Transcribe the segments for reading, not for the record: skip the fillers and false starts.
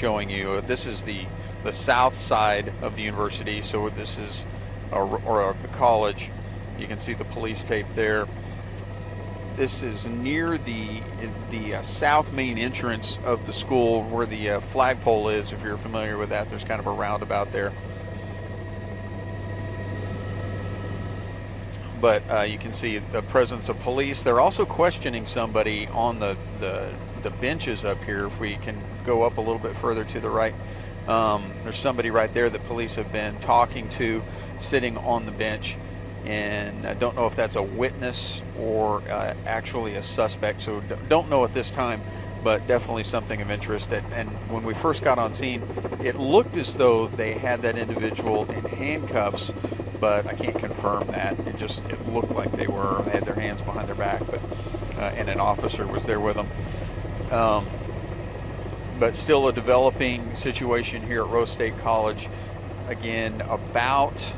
showing you. This is the south side of the university, so this is or of the college. You can see the police tape there. This is near the south main entrance of the school where the flagpole is. If you're familiar with that, there's kind of a roundabout there. But you can see the presence of police. They're also questioning somebody on the benches up here. If we can go up a little bit further to the right, there's somebody right there that police have been talking to, sitting on the bench. And I don't know if that's a witness or actually a suspect, so don't know at this time, but definitely something of interest. And when we first got on scene, it looked as though they had that individual in handcuffs, but I can't confirm that. It looked like they had their hands behind their back, but and an officer was there with them. But still a developing situation here at Rose State College. Again, about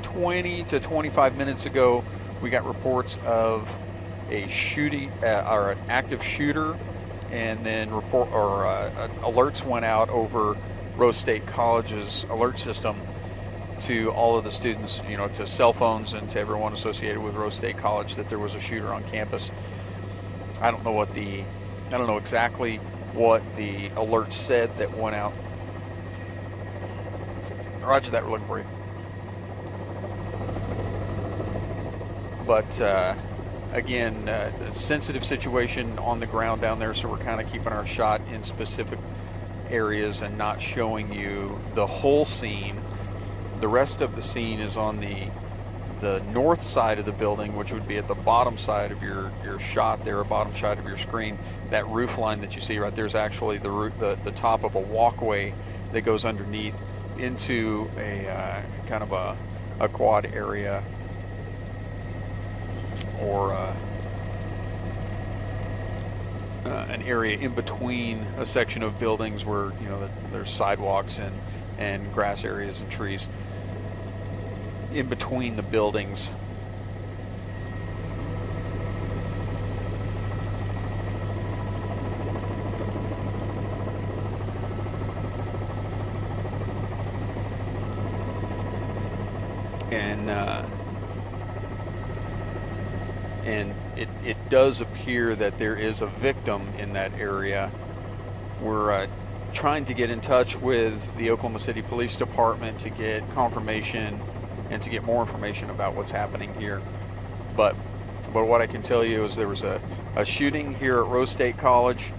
20 to 25 minutes ago, we got reports of a shooting or an active shooter, and then alerts went out over Rose State College's alert system to all of the students, to cell phones and to everyone associated with Rose State College, that there was a shooter on campus. I don't know exactly what the alert said that went out. Roger that, we're looking for you. But again, a sensitive situation on the ground down there, so we're kind of keeping our shot in specific areas and not showing you the whole scene. The rest of the scene is on the north side of the building, which would be at the bottom side of your shot there, bottom side of your screen. That roof line that you see right there is actually the top of a walkway that goes underneath into a kind of a quad area, or an area in between a section of buildings where there's sidewalks and grass areas and trees in between the buildings. And it does appear that there is a victim in that area. We're trying to get in touch with the Oklahoma City Police Department to get confirmation and to get more information about what's happening here. But what I can tell you is there was a shooting here at Rose State College.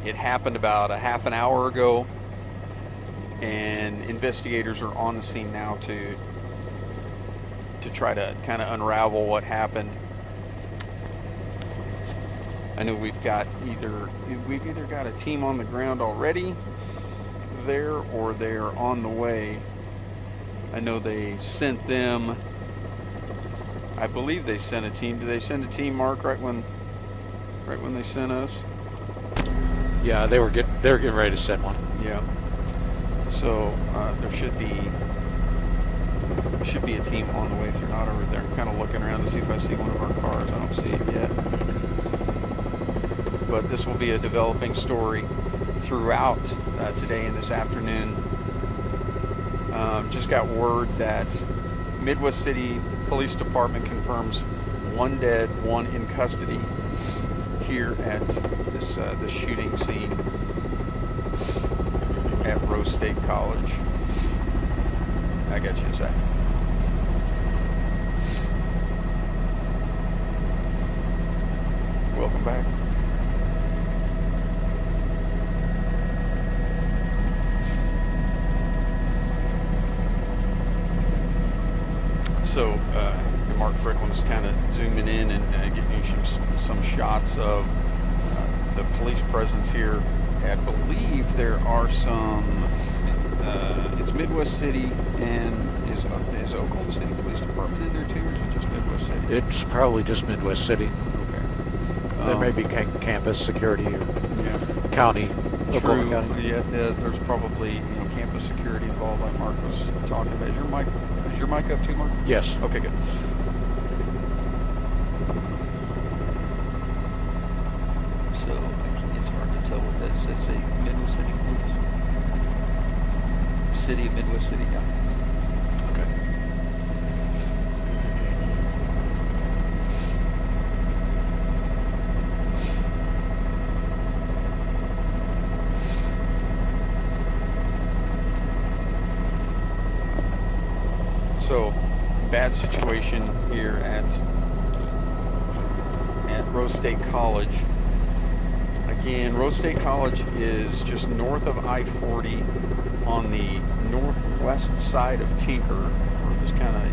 It happened about a half an hour ago, and investigators are on the scene now to try to kind of unravel what happened. I know we've either got a team on the ground already there, or they're on the way. I know they sent them, I believe they sent a team. Did they send a team, Mark, right when they sent us? Yeah, they were getting ready to send one. Yeah. So there should be a team on the way. If they're not over there, I'm kind of looking around to see if I see one of our cars. I don't see it yet. But this will be a developing story throughout today and this afternoon. Just got word that Midwest City Police Department confirms 1 dead, 1 in custody here at this shooting scene at Rose State College. I got you a sec. Welcome back. So Mark Fricklin's kind of zooming in and giving you some shots of the police presence here. I believe there are some, it's Midwest City, and is Oklahoma City Police Department in there too, or is it just Midwest City? It's probably just Midwest City. Okay. There may be campus security or county. Oklahoma County. Yeah, there's probably campus security involved, like Mark was talking about. Is your mic up too, Mark? Yes. Okay, good. So It's hard to tell what that is. Does that say Midwest City Police? City of Midwest City, yeah. Okay. So, bad situation here at Rose State College. Again, Rose State College is just north of I-40 on the northwest side of Tinker, or just kind of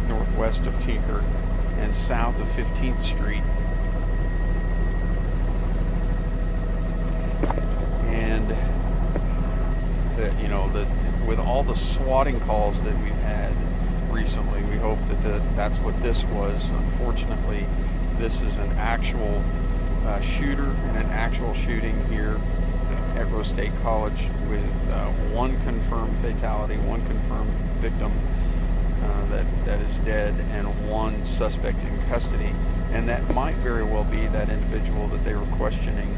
northwest of Tinker, and south of 15th Street. And with all the swatting calls that we've had recently, we hope that that's what this was. Unfortunately, this is an actual shooter and an actual shooting here at Rose State College with one confirmed fatality, one confirmed victim that is dead, and one suspect in custody. And that might very well be that individual that they were questioning.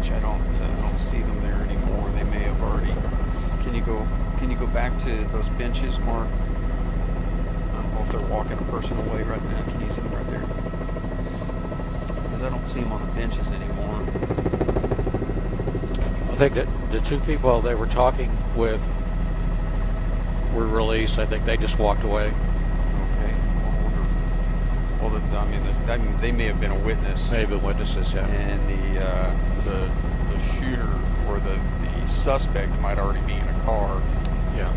I don't see them there anymore. They may have already. Can you go back to those benches, Mark? I don't know if they're walking a person away right now. Can you see them right there? Because I don't see them on the benches anymore. I think that the two people they were talking with were released. I think they just walked away. Okay. Well, I mean, they may have been a witness. May have been witnesses, yeah. And the shooter or the suspect might already be in a car. Yeah.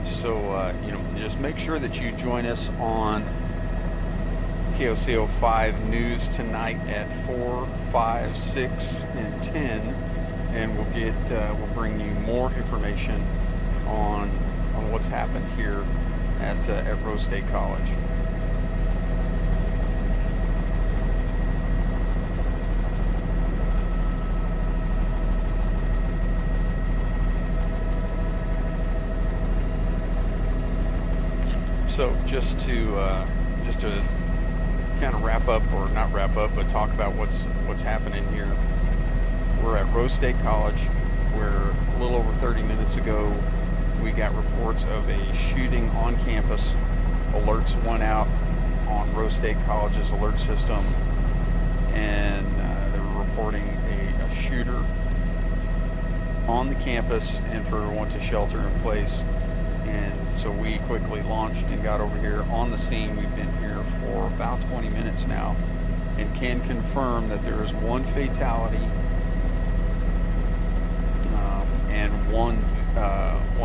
So, just make sure that you join us on KOCO 5 News tonight at 4, 5, 6, and 10, and we'll bring you more information on what's happened here at Rose State College. So just to kind of wrap up, or not wrap up, but talk about what's happening here. We're at Rose State College, where a little over 30 minutes ago we got reports of a shooting on campus. Alerts went out on Rose State College's alert system, and they were reporting a shooter on the campus and for everyone to shelter in place. And so we quickly launched and got over here on the scene. We've been here for about 20 minutes now and can confirm that there is one fatality and one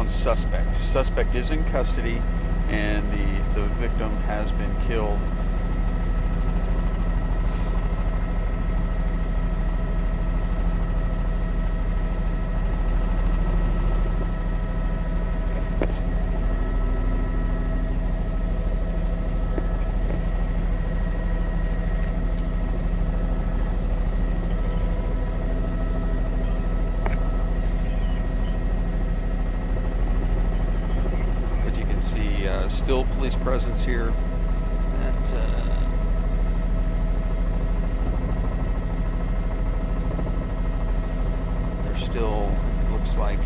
suspect. Suspect is in custody, and the victim has been killed. Still police presence here at they're still, looks like,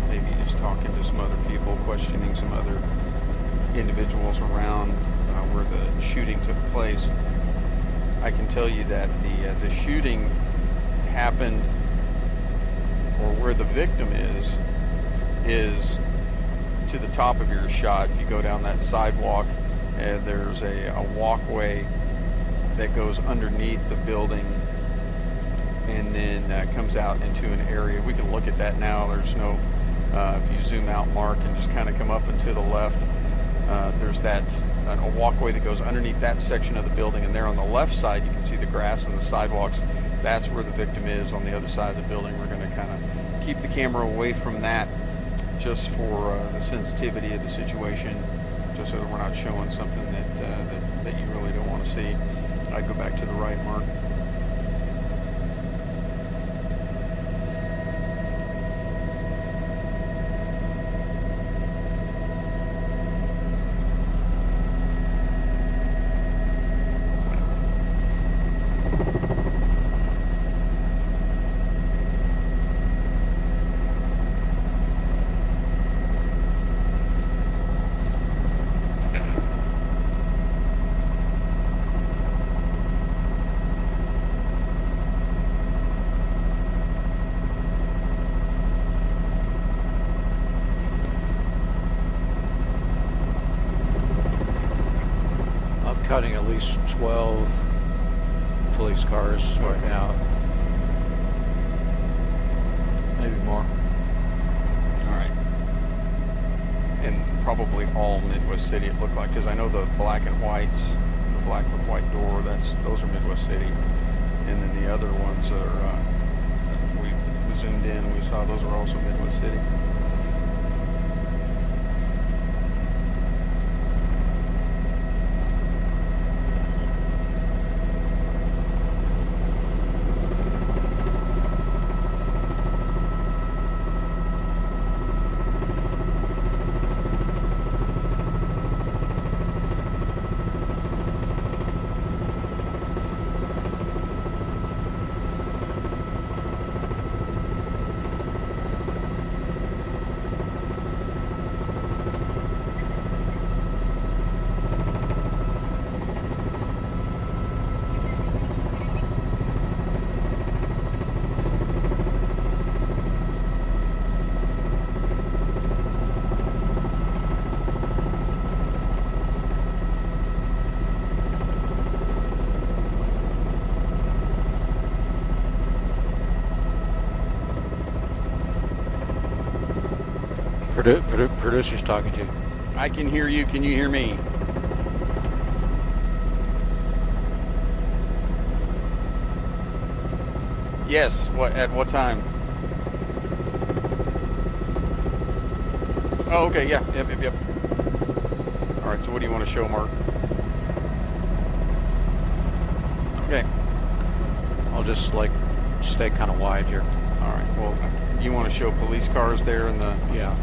maybe just talking to some other people, questioning some other individuals around where the shooting took place. I can tell you that the shooting happened, or where the victim is to the top of your shot. If you go down that sidewalk, there's a walkway that goes underneath the building and then comes out into an area. We can look at that now. There's no, if you zoom out, Mark, and just kind of come up and to the left, There's that a walkway that goes underneath that section of the building, and there on the left side you can see the grass and the sidewalks. That's where the victim is on the other side of the building. We're going to kind of keep the camera away from that just for the sensitivity of the situation, just so that we're not showing something that you really don't want to see. I'd go back to the right, Mark. Cutting at least 12 police cars right now. Maybe more. All right. And probably all Midwest City it looked like, because I know the black and whites, the black with white door, those are Midwest City. And then the other ones are, we zoomed in, we saw those are also Midwest City. Producer's talking to you. I can hear you. Can you hear me? Yes. At what time? Oh, okay. Yeah. Yep. All right. So what do you want to show, Mark? Okay. I'll just like stay kind of wide here. All right. Well, you want to show police cars there in the? Yeah.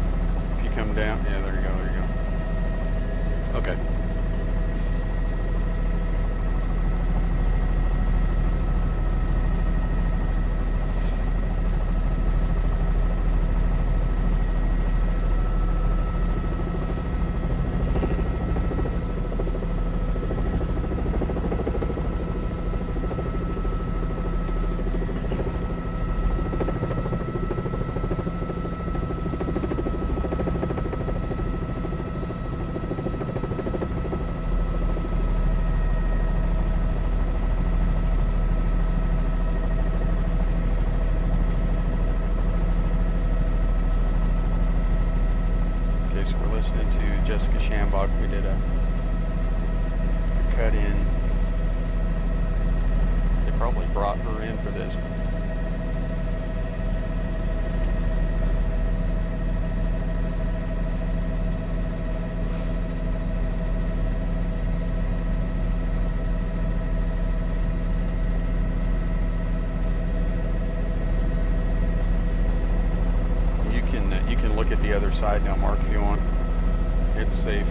If you come down. Yeah. There you go. Okay. Jessica Shambach, we did a cut in. They probably brought her in for this. You can look at the other side now, Mark, if you want. It's safe.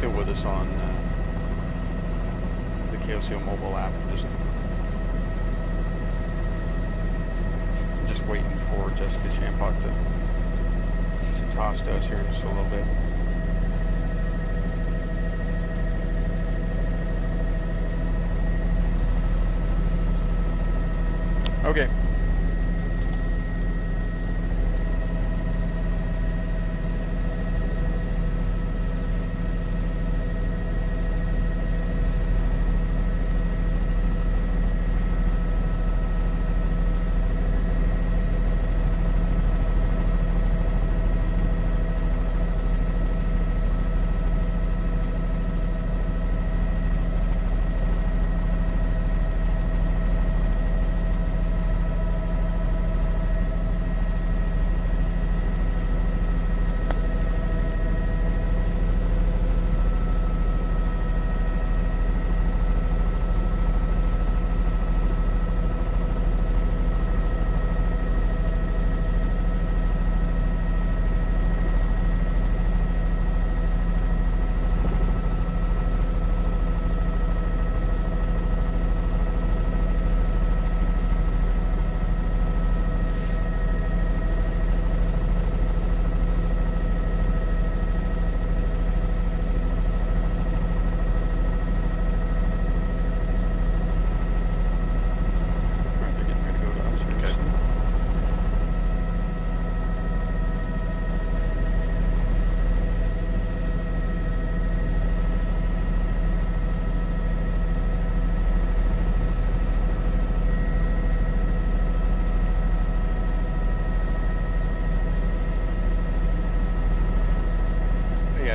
still with us on the KOCO mobile app. Just waiting for Jessica Champock to toss to us here in just a little bit. Okay.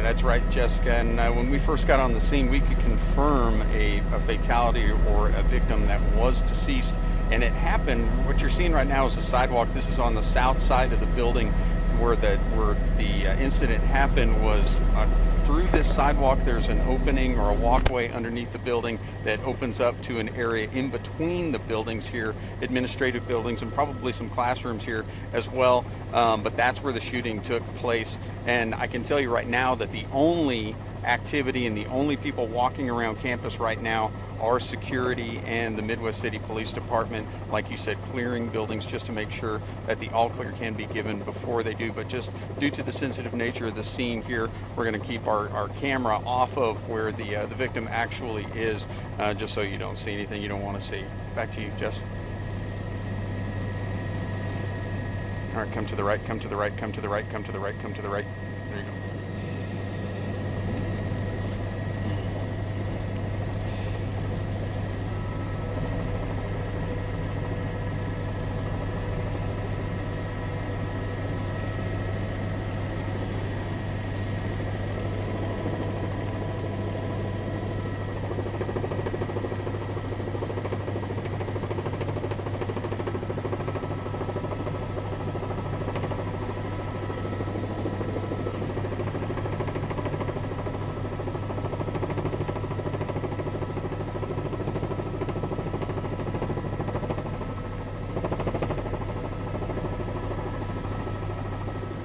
That's right, Jessica. And when we first got on the scene, we could confirm a fatality or a victim that was deceased. And it happened, what you're seeing right now is the sidewalk. This is on the south side of the building where the incident happened. Was through this sidewalk, there's an opening or a walkway underneath the building that opens up to an area in between the buildings here, administrative buildings, and probably some classrooms here as well. But that's where the shooting took place. And I can tell you right now that the only activity and the only people walking around campus right now are security and the Midwest City Police Department, like you said, clearing buildings just to make sure that the all clear can be given before they do. But just due to the sensitive nature of the scene here, we're going to keep our camera off of where the victim actually is, just so you don't see anything you don't want to see. Back to you, Jess. All right, come to the right, come to the right, come to the right, come to the right, come to the right. There you go.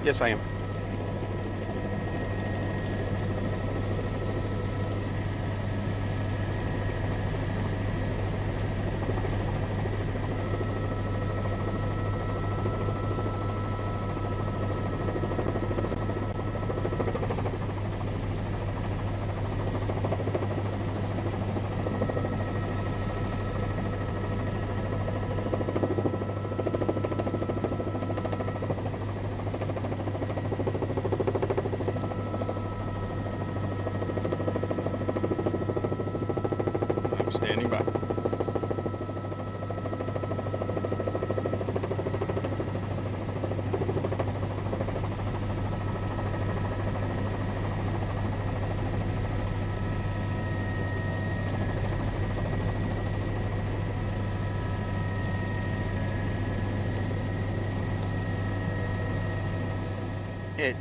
Yes, I am. Standing by.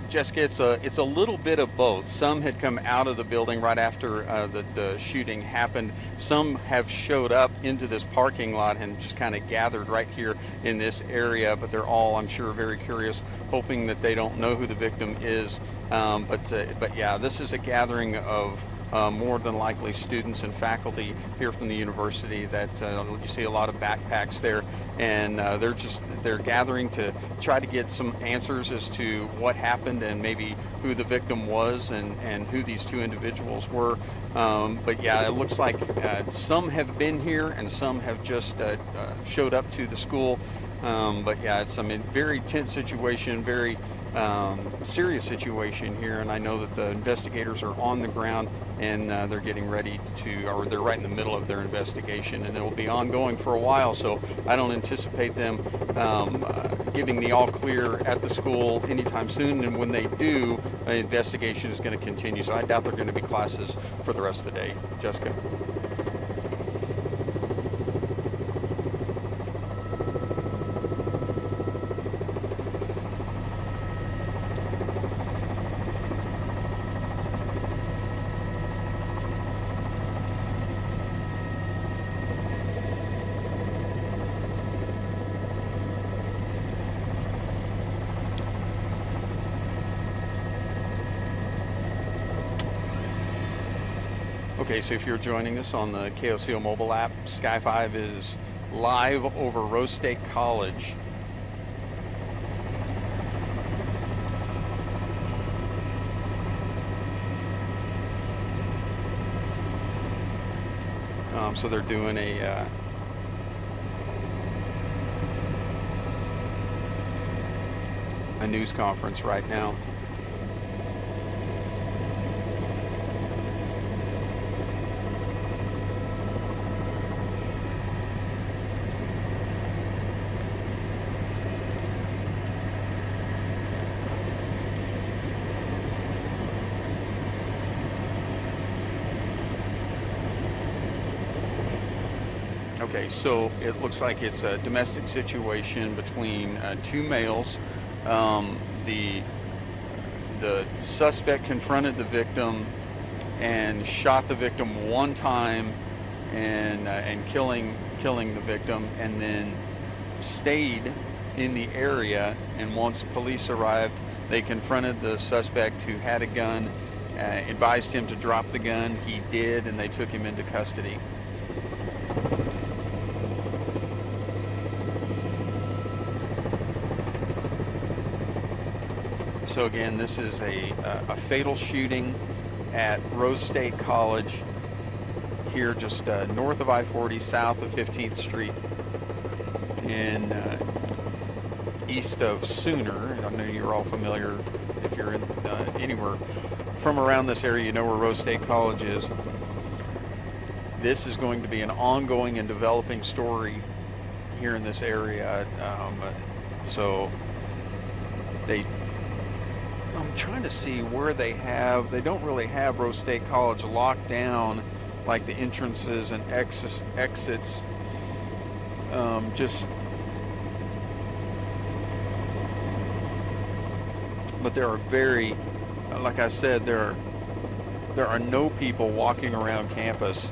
Jessica, it's a little bit of both. Some had come out of the building right after the shooting happened. Some have showed up into this parking lot and just kind of gathered right here in this area. But they're all, I'm sure, very curious, hoping that they don't know who the victim is. But yeah, this is a gathering of more than likely students and faculty here from the university. That you see a lot of backpacks there, and they're gathering to try to get some answers as to what happened and maybe who the victim was and who these two individuals were. But yeah, it looks like some have been here and some have just showed up to the school. But yeah, it's very tense situation, very serious situation here, and I know that the investigators are on the ground and they're getting ready to, or they're right in the middle of their investigation, and it will be ongoing for a while. So I don't anticipate them giving the all clear at the school anytime soon. And when they do, the investigation is going to continue. So I doubt there are going to be classes for the rest of the day. Jessica. Okay, so if you're joining us on the KOCO mobile app, Sky 5 is live over Rose State College. So they're doing a news conference right now. Okay, so it looks like it's a domestic situation between two males. The suspect confronted the victim and shot the victim one time, and killing the victim, and then stayed in the area. And once police arrived, they confronted the suspect who had a gun, advised him to drop the gun. He did, and they took him into custody. So again, this is a fatal shooting at Rose State College here just north of I-40, south of 15th Street, and east of Sooner. I know you're all familiar, if you're in anywhere from around this area, you know where Rose State College is. This is going to be an ongoing and developing story here in this area. So I'm trying to see where they don't really have Rose State College locked down, like the entrances and exits. But there are like I said, there are no people walking around campus